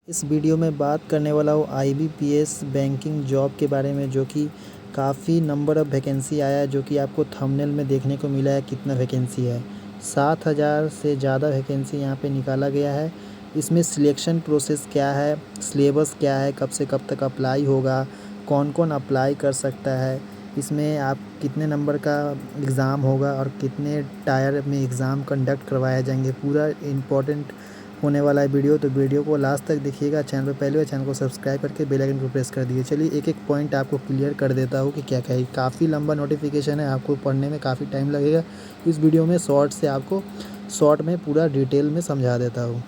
इस वीडियो में बात करने वाला हूँ आईबीपीएस बैंकिंग जॉब के बारे में, जो कि काफ़ी नंबर ऑफ़ वैकेंसी आया है, जो कि आपको थंबनेल में देखने को मिला है कितना वैकेंसी है। 7,000 से ज़्यादा वैकेंसी यहाँ पे निकाला गया है। इसमें सिलेक्शन प्रोसेस क्या है, सिलेबस क्या है, कब से कब तक अप्लाई होगा, कौन कौन अप्लाई कर सकता है, इसमें आप कितने नंबर का एग्ज़ाम होगा और कितने टायर में एग्ज़ाम कंडक्ट करवाए जाएंगे, पूरा इम्पोर्टेंट होने वाला है वीडियो। तो वीडियो को लास्ट तक देखिएगा। चैनल पर पहले चैनल को सब्सक्राइब करके बेल आइकन को प्रेस कर दीजिए। चलिए एक एक पॉइंट आपको क्लियर कर देता हूँ कि क्या क्या है। काफ़ी लंबा नोटिफिकेशन है, आपको पढ़ने में काफ़ी टाइम लगेगा। इस वीडियो में शॉर्ट में पूरा डिटेल में समझा देता हूँ।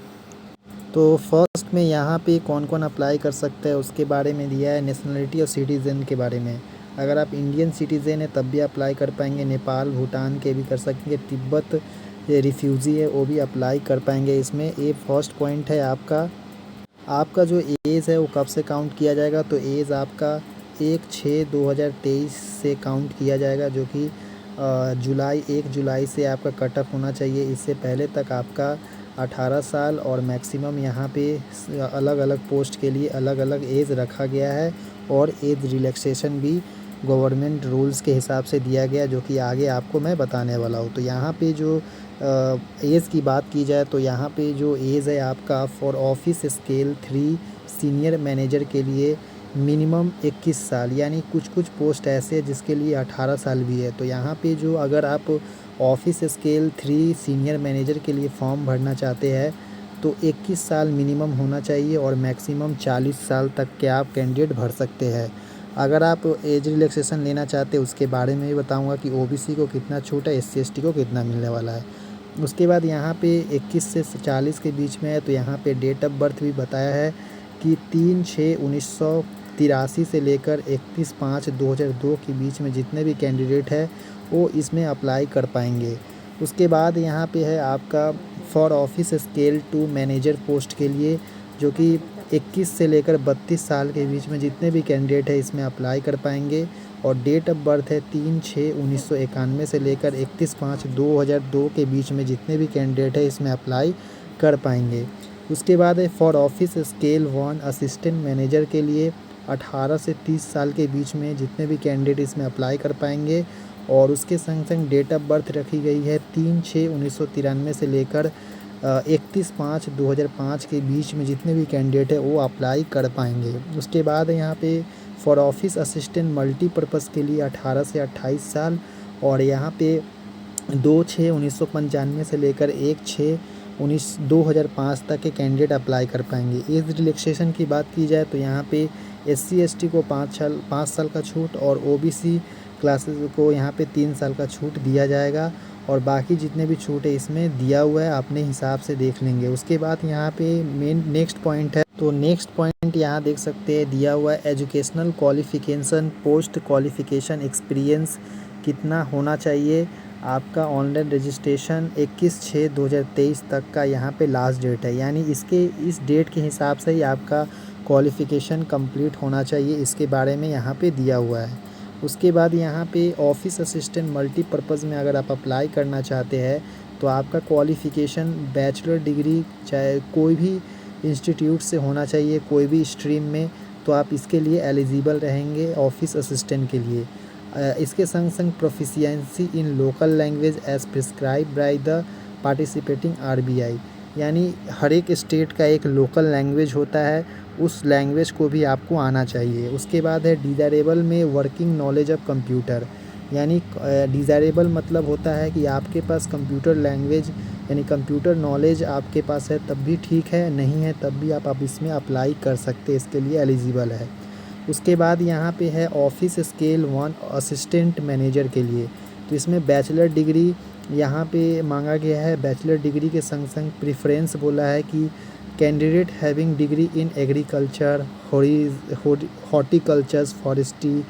तो फर्स्ट में यहाँ पे कौन कौन अप्लाई कर सकता है उसके बारे में दिया है। नेशनलिटी और सिटीज़न के बारे में, अगर आप इंडियन सिटीज़न है तब भी अप्लाई कर पाएंगे। नेपाल भूटान के भी कर सकेंगे। तिब्बत रिफ्यूज़ी है वो भी अप्लाई कर पाएंगे। इसमें ये फर्स्ट पॉइंट है आपका जो एज है वो कब से काउंट किया जाएगा। तो एज आपका 1/6/2023 से काउंट किया जाएगा, जो कि 1 जुलाई से आपका कट ऑफ होना चाहिए। इससे पहले तक आपका 18 साल और मैक्सिमम यहाँ पे अलग अलग पोस्ट के लिए अलग अलग एज रखा गया है। और एज रिलैक्सेशन भी गवर्नमेंट रूल्स के हिसाब से दिया गया, जो कि आगे आपको मैं बताने वाला हूँ। तो यहाँ पे जो एज की बात की जाए तो यहाँ पे जो एज है आपका for office scale 3 senior manager के लिए मिनिमम 21 साल, यानी कुछ कुछ पोस्ट ऐसे हैं जिसके लिए 18 साल भी है। तो यहाँ पे जो अगर आप ऑफिस स्केल 3 सीनियर मैनेजर के लिए फॉर्म भरना चाहते हैं तो 21 साल मिनिमम होना चाहिए और मैक्सिमम 40 साल तक के आप कैंडिडेट भर सकते हैं। अगर आप एज रिलैक्सेशन लेना चाहते हैं उसके बारे में भी बताऊंगा कि ओबीसी को कितना छूट है, SC/ST को कितना मिलने वाला है। उसके बाद यहाँ पे 21 से 40 के बीच में है, तो यहाँ पे डेट ऑफ बर्थ भी बताया है कि 3/6/1983 से लेकर 31/5/2002 के बीच में जितने भी कैंडिडेट है वो इसमें अप्लाई कर पाएंगे। उसके बाद यहाँ पे है आपका for office scale 2 manager post के लिए, जो कि 21 से लेकर 32 साल के बीच में जितने भी कैंडिडेट है इसमें अप्लाई कर पाएंगे। और डेट ऑफ बर्थ है 3/6/1991 से लेकर 31/5/2002 के बीच में जितने भी कैंडिडेट है इसमें अप्लाई कर पाएंगे। उसके बाद है for office scale 1 assistant manager के लिए 18 से 30 साल के बीच में जितने भी कैंडिडेट इसमें अप्लाई कर पाएंगे। और उसके संग संग डेट ऑफ बर्थ रखी गई है 3/6/1993 से लेकर 31/5/2005 के बीच में जितने भी कैंडिडेट है वो अप्लाई कर पाएंगे। उसके बाद यहाँ पे फॉर ऑफिस असिस्टेंट मल्टीपर्पज़ के लिए 18 से 28 साल, और यहाँ पे 2/6/1995 से लेकर 1/6/2005 तक के कैंडिडेट अप्लाई कर पाएंगे। एज रिलैक्सेशन की बात की जाए तो यहाँ पे SC/ST को 5 साल का छूट और OBC क्लासेस को यहाँ पे 3 साल का छूट दिया जाएगा। और बाकी जितने भी छूट है इसमें दिया हुआ है, अपने हिसाब से देख लेंगे। उसके बाद यहाँ पे नेक्स्ट पॉइंट है, तो नेक्स्ट पॉइंट यहाँ देख सकते हैं दिया हुआ है educational qualification, post qualification experience कितना होना चाहिए। आपका ऑनलाइन रजिस्ट्रेशन 21/6/2023 तक का यहाँ पे लास्ट डेट है, यानी इस डेट के हिसाब से ही आपका क्वालिफ़िकेशन कंप्लीट होना चाहिए। इसके बारे में यहाँ पे दिया हुआ है। उसके बाद यहाँ पे ऑफिस असिस्टेंट मल्टीपर्पज़ में अगर आप अप्लाई करना चाहते हैं तो आपका क्वालिफ़िकेशन बैचलर डिग्री चाहे कोई भी इंस्टीट्यूट से होना चाहिए, कोई भी स्ट्रीम में, तो आप इसके लिए एलिजिबल रहेंगे ऑफिस असिस्टेंट के लिए। इसके संग संग proficiency in local language as prescribe by the participating RBI, यानी हर एक स्टेट का एक लोकल लैंग्वेज होता है, उस लैंग्वेज को भी आपको आना चाहिए। उसके बाद है डिज़ायरेबल में वर्किंग नॉलेज ऑफ कंप्यूटर, यानी डिज़ायरेबल मतलब होता है कि आपके पास कंप्यूटर लैंग्वेज यानी कंप्यूटर नॉलेज आपके पास है तब भी ठीक है, नहीं है तब भी आप इसमें अप्लाई कर सकते हैं, इसके लिए एलिजिबल है। उसके बाद यहाँ पे है ऑफिस स्केल 1 असिस्टेंट मैनेजर के लिए, तो इसमें बैचलर डिग्री यहाँ पे मांगा गया है। बैचलर डिग्री के संग संग प्रेफरेंस बोला है कि candidate having degree in agriculture, horticultures, forestry,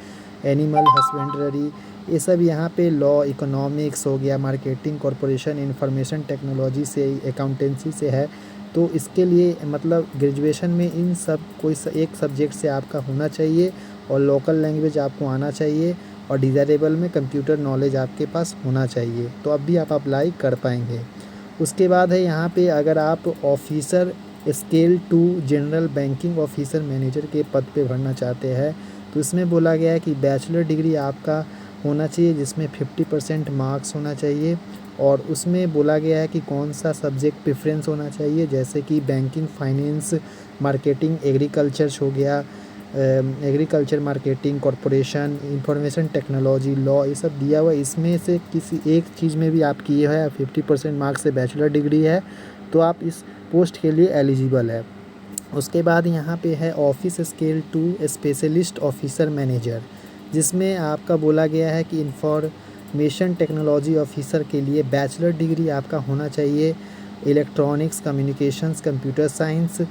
animal husbandry, ये सब यहाँ पे लॉ, इकोनॉमिक्स हो गया, मार्केटिंग, कॉरपोरेशन, इंफॉर्मेशन टेक्नोलॉजी से, अकाउंटेंसी से है। तो इसके लिए मतलब ग्रेजुएशन में इन सब कोई एक सब्जेक्ट से आपका होना चाहिए और लोकल लैंग्वेज आपको आना चाहिए और डिज़ायरेबल में कंप्यूटर नॉलेज आपके पास होना चाहिए, तो अब भी आप अप्लाई कर पाएंगे। उसके बाद है यहाँ पे अगर आप officer scale 2 general banking officer manager के पद पे भरना चाहते हैं, तो इसमें बोला गया है कि बैचलर डिग्री आपका होना चाहिए जिसमें 50% मार्क्स होना चाहिए। और उसमें बोला गया है कि कौन सा सब्जेक्ट प्रेफरेंस होना चाहिए, जैसे कि बैंकिंग, फाइनेंस, मार्केटिंग, एग्रीकल्चर हो गया, agriculture, marketing, corporation, information technology, law, ये सब दिया हुआ है। इसमें से किसी एक चीज़ में भी आप किए हैं, 50% मार्क्स से बैचलर डिग्री है, तो आप इस पोस्ट के लिए एलिजिबल है। उसके बाद यहाँ पे है office scale 2 specialist officer manager, जिसमें आपका बोला गया है कि इंफॉर्मेशन टेक्नोलॉजी ऑफिसर के लिए बैचलर डिग्री आपका होना चाहिए electronics, communications, computer science,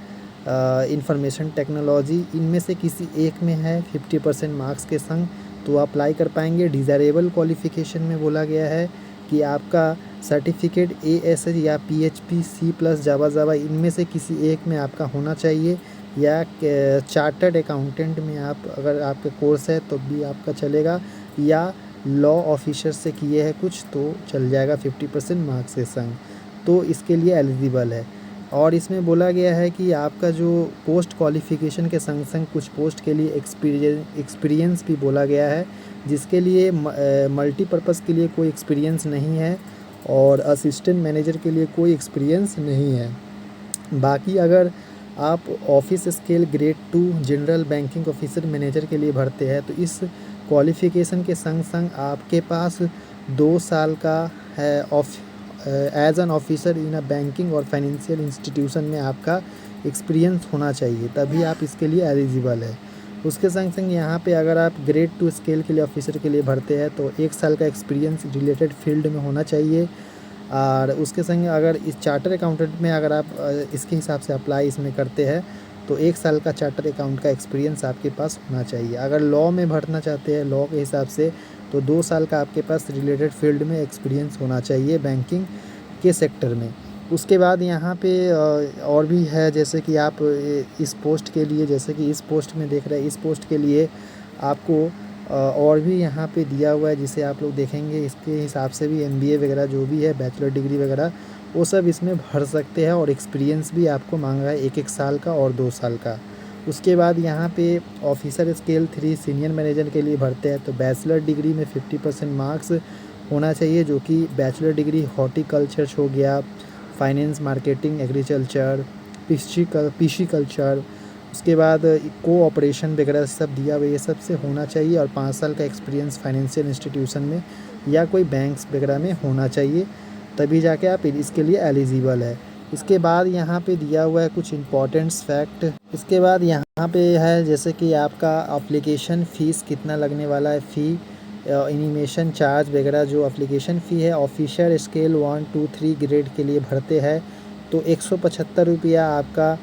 information technology, इनमें से किसी एक में है 50% मार्क्स के संग, तो अप्लाई कर पाएंगे। डिज़ायरेबल क्वालिफ़िकेशन में बोला गया है कि आपका सर्टिफिकेट AS या PHP, C+ जावा इनमें से किसी एक में आपका होना चाहिए, या चार्टर्ड अकाउंटेंट में आप अगर आपके कोर्स है तो भी आपका चलेगा, या लॉ ऑफिसर से किए हैं कुछ तो चल जाएगा 50% मार्क्स के संग, तो इसके लिए एलिजिबल है। और इसमें बोला गया है कि आपका जो पोस्ट क्वालिफ़िकेशन के संग संग कुछ पोस्ट के लिए एक्सपीरियंस भी बोला गया है, जिसके लिए मल्टीपर्पज़ के लिए कोई एक्सपीरियंस नहीं है और असिस्टेंट मैनेजर के लिए कोई एक्सपीरियंस नहीं है। बाकी अगर आप office scale grade 2 general banking officer manager के लिए भरते हैं, तो इस क्वालिफ़िकेशन के संग संग आपके पास 2 साल का है as an officer in a banking और फाइनेंशियल इंस्टीट्यूशन में आपका एक्सपीरियंस होना चाहिए, तभी आप इसके लिए एलिजिबल है। उसके संग संग यहाँ पे अगर आप ग्रेड 2 स्केल के लिए ऑफिसर के लिए भरते हैं तो 1 साल का एक्सपीरियंस रिलेटेड फील्ड में होना चाहिए। और उसके संग अगर इस चार्टर अकाउंटेंट में अगर आप इसके हिसाब से अप्लाई इसमें करते हैं तो 1 साल का चार्टर अकाउंट का एक्सपीरियंस आपके पास होना चाहिए। अगर लॉ में भरना चाहते हैं लॉ के हिसाब से तो 2 साल का आपके पास रिलेटेड फील्ड में एक्सपीरियंस होना चाहिए बैंकिंग के सेक्टर में। उसके बाद यहाँ पे और भी है, जैसे कि आप इस पोस्ट के लिए, जैसे कि इस पोस्ट में देख रहे हैं, इस पोस्ट के लिए आपको और भी यहाँ पे दिया हुआ है, जिसे आप लोग देखेंगे इसके हिसाब से भी MBA वगैरह जो भी है बैचलर डिग्री वगैरह वो सब इसमें भर सकते हैं। और एक्सपीरियंस भी आपको मांगा है 1-1 साल का और 2 साल का। उसके बाद यहाँ पे ऑफिसर स्केल 3 सीनियर मैनेजर के लिए भरते हैं, तो बैचलर डिग्री में 50% मार्क्स होना चाहिए, जो कि बैचलर डिग्री हॉर्टिकल्चर हो गया, फाइनेंस, मार्केटिंग, एग्रीकल्चर, पिशीकल्चर, उसके बाद कोऑपरेशन वगैरह सब दिया हुआ, ये सब से होना चाहिए। और 5 साल का एक्सपीरियंस फाइनेंशियल इंस्टीट्यूशन में या कोई बैंक्स वगैरह में होना चाहिए, तभी जाके आप इसके लिए एलिजिबल है। इसके बाद यहाँ पे दिया हुआ है कुछ इम्पोर्टेंट्स फैक्ट। इसके बाद यहाँ पे है जैसे कि आपका एप्लीकेशन फ़ीस कितना लगने वाला है, फ़ी, एनिमेशन चार्ज वगैरह। जो एप्लीकेशन फ़ी है ऑफिसर स्केल 1, 2, 3 ग्रेड के लिए भरते हैं तो 175 रुपया आपका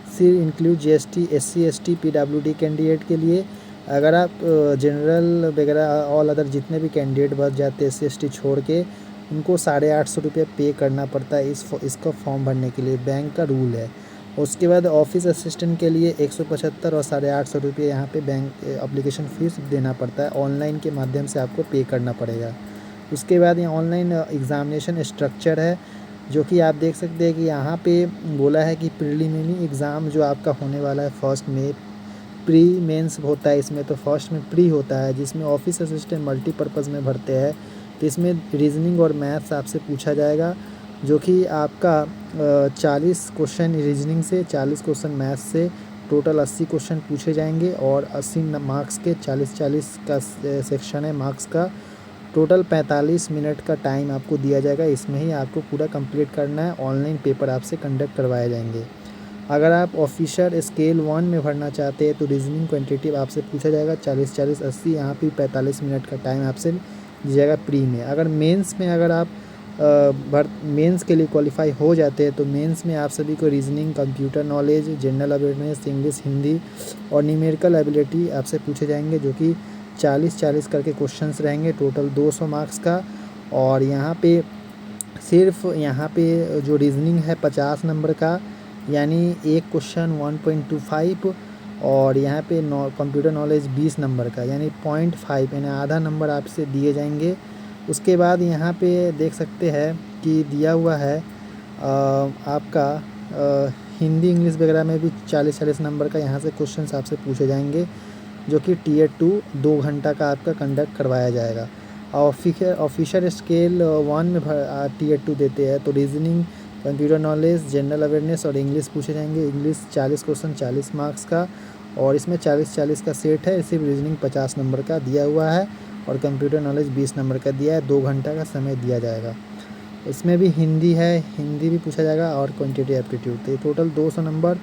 सिर्फ include GST, SC, ST, PWD candidate के लिए। अगर आप जनरल वगैरह ऑल अदर जितने भी कैंडिडेट बच जाते हैं SC, ST छोड़ के, उनको 850 रुपये पे करना पड़ता है इसका फॉर्म भरने के लिए, बैंक का रूल है। उसके बाद ऑफिस असिस्टेंट के लिए 175 और 850 रुपये यहाँ पे बैंक एप्लीकेशन फ़ीस देना पड़ता है, ऑनलाइन के माध्यम से आपको पे करना पड़ेगा। उसके बाद यहाँ ऑनलाइन एग्ज़ामिनेशन स्ट्रक्चर है, जो कि आप देख सकते हैं कि यहाँ पे बोला है कि प्रीलिमिनरी एग्ज़ाम जो आपका होने वाला है फर्स्ट में प्री मेंस होता है, इसमें तो फर्स्ट में प्री होता है, जिसमें ऑफिस असिस्टेंट मल्टीपर्पज़ में भरते हैं। तो इसमें रीजनिंग और मैथ्स आपसे पूछा जाएगा, जो कि आपका 40 क्वेश्चन रीजनिंग से, 40 क्वेश्चन मैथ्स से, टोटल 80 क्वेश्चन पूछे जाएंगे। और 80 मार्क्स के 40-40 का सेक्शन है मार्क्स का, टोटल 45 मिनट का टाइम आपको दिया जाएगा। इसमें ही आपको पूरा कंप्लीट करना है, ऑनलाइन पेपर आपसे कंडक्ट करवाए जाएंगे। अगर आप ऑफिसर स्केल 1 में भरना चाहते हैं तो रीजनिंग क्वांटिटेटिव आपसे पूछा जाएगा 40-40-80, यहाँ पे 45 मिनट का टाइम आपसे दिया जाएगा प्री में। अगर मेंस में अगर आप मेंस के लिए क्वालिफाई हो जाते हैं तो मेंस में आप सभी को reasoning, computer knowledge, general awareness, English, Hindi और न्यूमेरिकल एबिलिटी आपसे पूछे जाएंगे, जो कि 40-40 करके क्वेश्चंस रहेंगे, टोटल 200 मार्क्स का। और यहाँ पे सिर्फ यहाँ पे जो रीजनिंग है 50 नंबर का, यानी एक क्वेश्चन 1.25, और यहाँ पे कंप्यूटर नॉलेज 20 नंबर का, यानी 0.5, यानी आधा नंबर आपसे दिए जाएंगे। उसके बाद यहाँ पे देख सकते हैं कि दिया हुआ है आपका हिंदी इंग्लिश वगैरह में भी 40-40 नंबर का यहाँ से क्वेश्चन आपसे पूछे जाएंगे, जो कि Tier 2 2 घंटा का आपका कंडक्ट करवाया जाएगा। ऑफिशियल स्केल 1 में Tier 2 देते हैं, तो reasoning, computer knowledge, general awareness और इंग्लिश पूछे जाएंगे। इंग्लिश 40 क्वेश्चन 40 मार्क्स का, और इसमें 40-40 का सेट है। सिर्फ रीजनिंग 50 नंबर का दिया हुआ है और कंप्यूटर नॉलेज 20 नंबर का दिया है। 2 घंटा का समय दिया जाएगा। इसमें भी हिंदी है, हिंदी भी पूछा जाएगा और क्वांटिटी एप्टीट्यूड। तो ये टोटल 200 नंबर,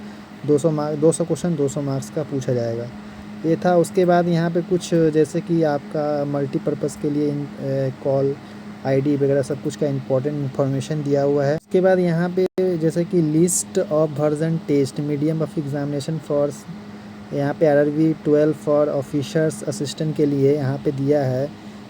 200 क्वेश्चन 200 मार्क्स का पूछा जाएगा। ये था। उसके बाद यहाँ पे कुछ जैसे कि आपका मल्टीपर्पज़ के लिए कॉल आईडी वगैरह सब कुछ का इम्पोर्टेंट इन्फॉर्मेशन दिया हुआ है। उसके बाद यहाँ पे जैसे कि list of version test medium of examination for, यहाँ पे RRB 12 फॉर ऑफिसर्स असिस्टेंट के लिए यहाँ पे दिया है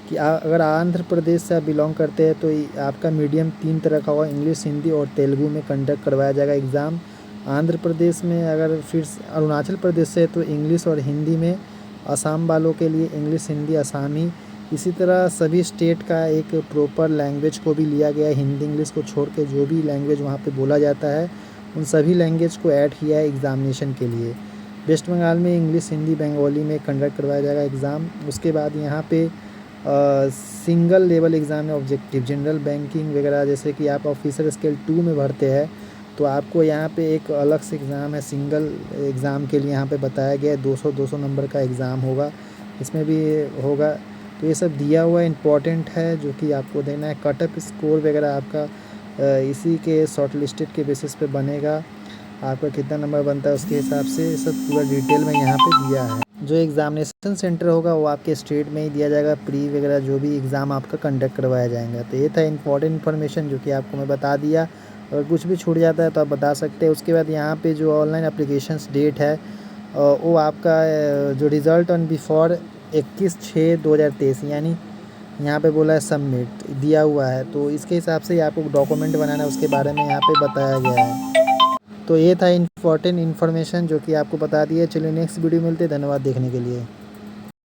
कि अगर आंध्र प्रदेश से आप बिलोंग करते हैं तो आपका मीडियम 3 तरह का होगा, इंग्लिश, हिंदी और तेलुगु में कंडक्ट करवाया जाएगा एग्ज़ाम। आंध्र प्रदेश में अगर फिर अरुणाचल प्रदेश से तो इंग्लिश और हिंदी में, असम वालों के लिए इंग्लिश, हिंदी, असमी। इसी तरह सभी स्टेट का एक प्रॉपर लैंग्वेज को भी लिया गया है, हिंदी इंग्लिश को छोड़ के जो भी लैंग्वेज वहाँ पे बोला जाता है उन सभी लैंग्वेज को ऐड किया है एग्ज़ामिनेशन के लिए। वेस्ट बंगाल में इंग्लिश, हिंदी, बंगाली में कंडक्ट करवाया जाएगा एग्ज़ाम। उसके बाद यहाँ पे सिंगल लेवल एग्ज़ाम है, ऑब्जेक्टिव, जनरल बैंकिंग वगैरह, जैसे कि आप ऑफिसर स्केल 2 में भरते हैं तो आपको यहाँ पे एक अलग से एग्ज़ाम है सिंगल एग्ज़ाम के लिए, यहाँ पे बताया गया है 200 नंबर का एग्ज़ाम होगा, इसमें भी होगा। तो ये सब दिया हुआ इम्पॉर्टेंट है जो कि आपको देना है। कट ऑफ स्कोर वगैरह आपका इसी के शॉर्ट लिस्टेड के बेसिस पे बनेगा, आपका कितना नंबर बनता है उसके हिसाब से सब पूरा डिटेल में यहाँ पे दिया है। जो एग्ज़ामिनेशन सेंटर होगा वो आपके स्टेट में ही दिया जाएगा, प्री वगैरह जो भी एग्ज़ाम आपका कंडक्ट करवाया जाएगा। तो ये था इम्पॉर्टेंट इन्फॉर्मेशन जो कि आपको मैं बता दिया। अगर कुछ भी छूट जाता है तो आप बता सकते हैं। उसके बाद यहाँ पे जो ऑनलाइन एप्लीकेशंस डेट है वो आपका जो रिज़ल्ट ऑन बिफोर 21/6/2023, यानी यहाँ पे बोला है सबमिट दिया हुआ है, तो इसके हिसाब से आपको डॉक्यूमेंट बनाना है, उसके बारे में यहाँ पे बताया गया है। तो ये था इम्पॉर्टेंट इन्फॉर्मेशन जो कि आपको बता दिया। चलिए नेक्स्ट वीडियो मिलते हैं। धन्यवाद देखने के लिए।